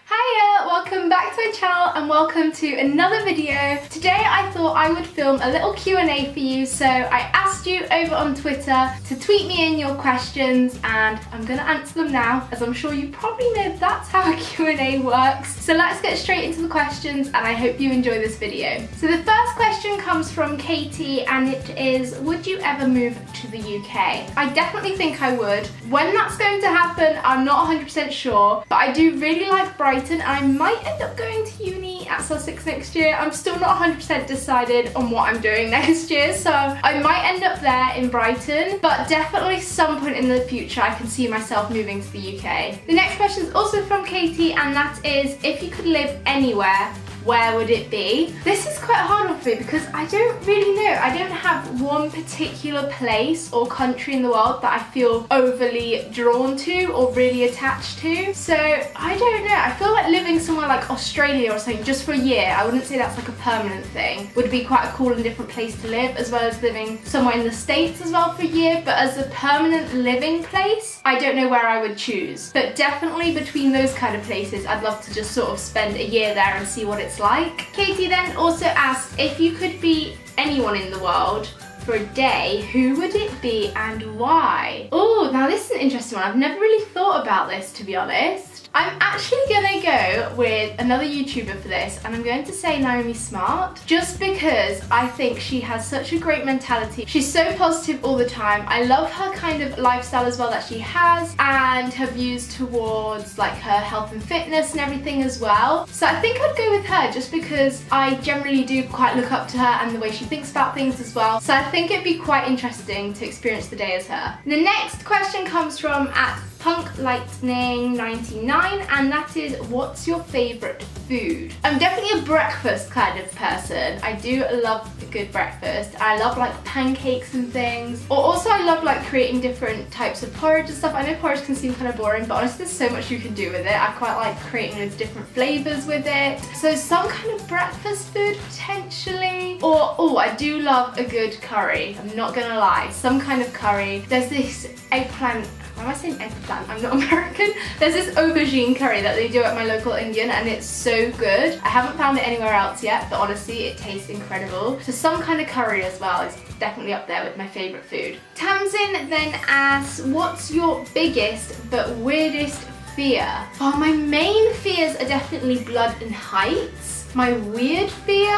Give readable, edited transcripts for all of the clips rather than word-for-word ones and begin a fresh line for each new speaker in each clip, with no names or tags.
Hiya! Welcome back to my channel and welcome to another video. Today I thought I would film a little Q&A for you, so I asked you over on Twitter to tweet me in your questions and I'm gonna answer them now, as I'm sure you probably know that's how a Q&A works. So let's get straight into the questions and I hope you enjoy this video. So the first question comes from Katie and it is, would you ever move to the UK? I definitely think I would. When that's going to happen, I'm not 100% sure, but I do really like Brighton and I might end up going to uni at Sussex next year. I'm still not 100% decided on what I'm doing next year, so I might end up there in Brighton, but definitely some point in the future I can see myself moving to the UK. The next question is also from Katie and that is, if you could live anywhere, where would it be? This is quite a hard one for me because I don't really know. I don't have one particular place or country in the world that I feel overly drawn to or really attached to. So I don't know. I feel like living somewhere like Australia or something just for a year, I wouldn't say that's like a permanent thing, would be quite a cool and different place to live, as well as living somewhere in the States as well for a year. But as a permanent living place, I don't know where I would choose. But definitely between those kind of places, I'd love to just sort of spend a year there and see what it's like. Katie then also asked, if you could be anyone in the world for a day, who would it be and why? Oh, now this is an interesting one. I've never really thought about this, to be honest. I'm actually gonna go with another YouTuber for this and I'm going to say Naomi Smart, just because I think she has such a great mentality. She's so positive all the time. I love her kind of lifestyle as well that she has and her views towards like her health and fitness and everything as well. So I think I'd go with her just because I generally do quite look up to her and the way she thinks about things as well. So I think it'd be quite interesting to experience the day as her. The next question comes from @PunkLightning99 and that is, what's your favourite food? I'm definitely a breakfast kind of person. I do love a good breakfast. I love like pancakes and things. Or also I love like creating different types of porridge and stuff. I know porridge can seem kind of boring, but honestly there's so much you can do with it. I quite like creating loads of different flavours with it. So some kind of breakfast food potentially. Or, oh, I do love a good curry. I'm not gonna lie. Some kind of curry. There's this eggplant. Why am I saying eggplant? I'm not American. There's this aubergine curry that they do at my local Indian and it's so good. I haven't found it anywhere else yet, but honestly it tastes incredible. So some kind of curry as well is definitely up there with my favourite food. Tamsin then asks, what's your biggest but weirdest fear? Oh, my main fears are definitely blood and heights. My weird fear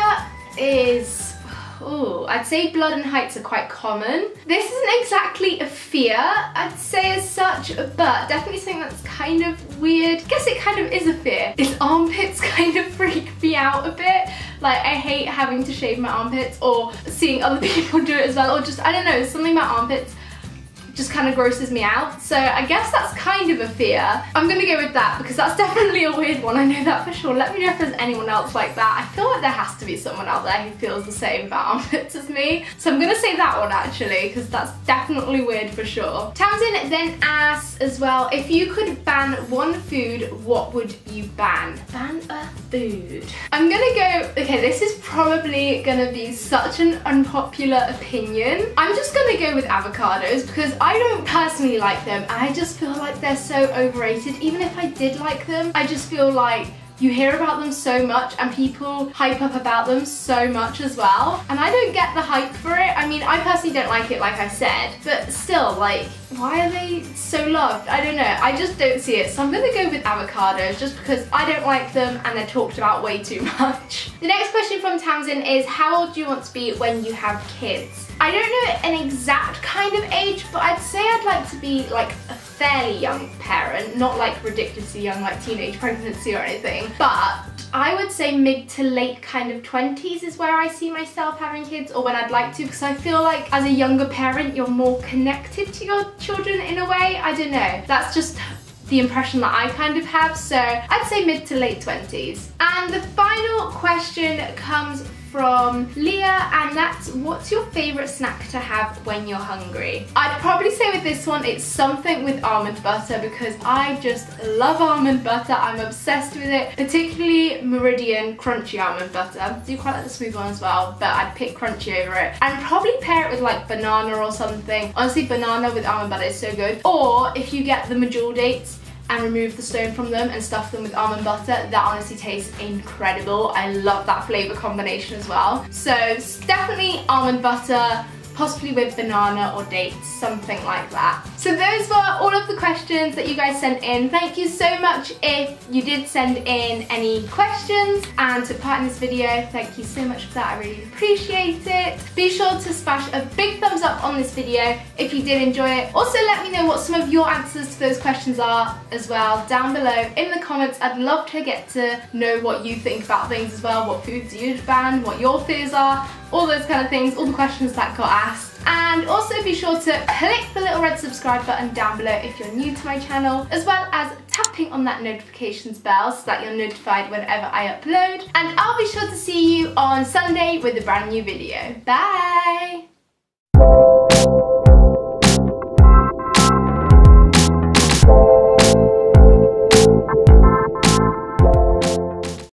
is, oh, I'd say blood and heights are quite common. This isn't exactly a fear, I'd say as such, but definitely something that's kind of weird. I guess it kind of is a fear. Is armpits kind of freak me out a bit. Like, I hate having to shave my armpits or seeing other people do it as well, or just, I don't know, something about armpits just kind of grosses me out. So I guess that's kind of a fear. I'm gonna go with that because that's definitely a weird one. I know that for sure. Let me know if there's anyone else like that. I feel like there has to be someone out there who feels the same about armpits as me. So I'm gonna say that one actually because that's definitely weird for sure. Tamsin then asks as well, if you could ban one food, what would you ban? Ban a food. I'm gonna go, okay, this is probably gonna be such an unpopular opinion. I'm just gonna go with avocados because I don't personally like them and I just feel like they're so overrated. Even if I did like them, I just feel like you hear about them so much and people hype up about them so much as well. And I don't get the hype for it. I mean, I personally don't like it like I said, but still, like, why are they so loved? I don't know, I just don't see it. So I'm gonna go with avocados just because I don't like them and they're talked about way too much. The next question from Tamsin is, how old do you want to be when you have kids? I don't know an exact kind of age, but I'd say I'd like to be like a fairly young parent, not like ridiculously young, like teenage pregnancy or anything, but I would say mid to late kind of 20s is where I see myself having kids, or when I'd like to, because I feel like as a younger parent you're more connected to your children in a way. I don't know, that's just the impression that I kind of have, so I'd say mid to late 20s. And the final question comes from Leah, and that's, what's your favourite snack to have when you're hungry? I'd probably say with this one, it's something with almond butter because I just love almond butter. I'm obsessed with it, particularly Meridian crunchy almond butter. I do quite like the smooth one as well, but I'd pick crunchy over it. And probably pair it with like banana or something. Honestly, banana with almond butter is so good. Or if you get the medjool dates and remove the stone from them and stuff them with almond butter, that honestly tastes incredible. I love that flavour combination as well. So definitely almond butter, possibly with banana or dates, something like that. So those were all of the questions that you guys sent in. Thank you so much if you did send in any questions and took part in this video. Thank you so much for that, I really appreciate it. Be sure to smash a big thumbs up on this video if you did enjoy it. Also let me know what some of your answers to those questions are as well down below in the comments. I'd love to get to know what you think about things as well, what foods you'd ban, what your fears are, all those kind of things, all the questions that got asked. And also be sure to click the little red subscribe button down below if you're new to my channel, as well as tapping on that notifications bell so that you're notified whenever I upload. And I'll be sure to see you on Sunday with a brand new video. Bye!